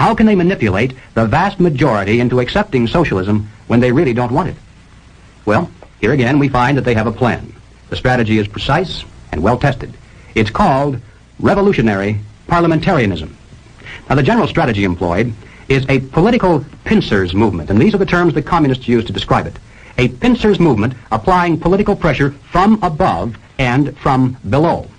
How can they manipulate the vast majority into accepting socialism when they really don't want it? Well, here again we find that they have a plan. The strategy is precise and well tested. It's called revolutionary parliamentarianism. Now, the general strategy employed is a political pincers movement, and these are the terms the communists use to describe it. A pincers movement applying political pressure from above and from below.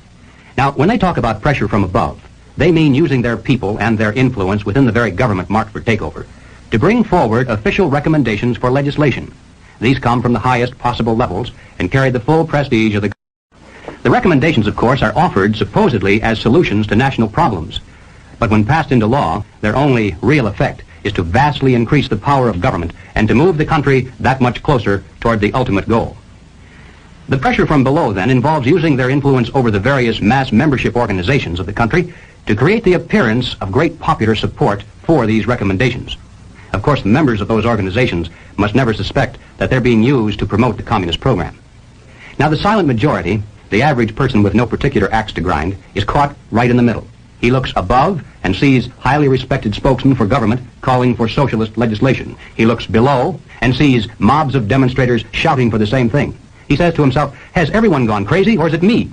Now, when they talk about pressure from above, they mean using their people and their influence within the very government marked for takeover to bring forward official recommendations for legislation. These come from the highest possible levels and carry the full prestige of the government. The recommendations, of course, are offered supposedly as solutions to national problems. But when passed into law, their only real effect is to vastly increase the power of government and to move the country that much closer toward the ultimate goal. The pressure from below, then, involves using their influence over the various mass membership organizations of the country to create the appearance of great popular support for these recommendations. Of course, the members of those organizations must never suspect that they're being used to promote the communist program. Now, the silent majority, the average person with no particular axe to grind, is caught right in the middle. He looks above and sees highly respected spokesmen for government calling for socialist legislation. He looks below and sees mobs of demonstrators shouting for the same thing. He says to himself, has everyone gone crazy, or is it me?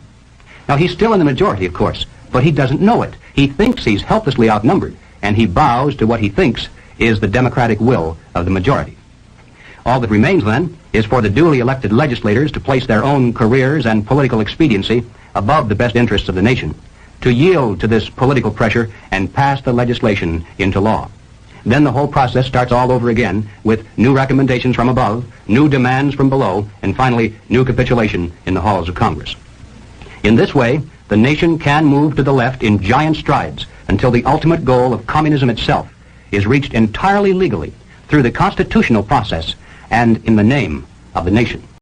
Now, he's still in the majority, of course, but he doesn't know it. He thinks he's helplessly outnumbered, and he bows to what he thinks is the democratic will of the majority. All that remains, then, is for the duly elected legislators to place their own careers and political expediency above the best interests of the nation, to yield to this political pressure and pass the legislation into law. Then the whole process starts all over again with new recommendations from above, new demands from below, and finally new capitulation in the halls of Congress. In this way, the nation can move to the left in giant strides until the ultimate goal of communism itself is reached entirely legally through the constitutional process and in the name of the nation.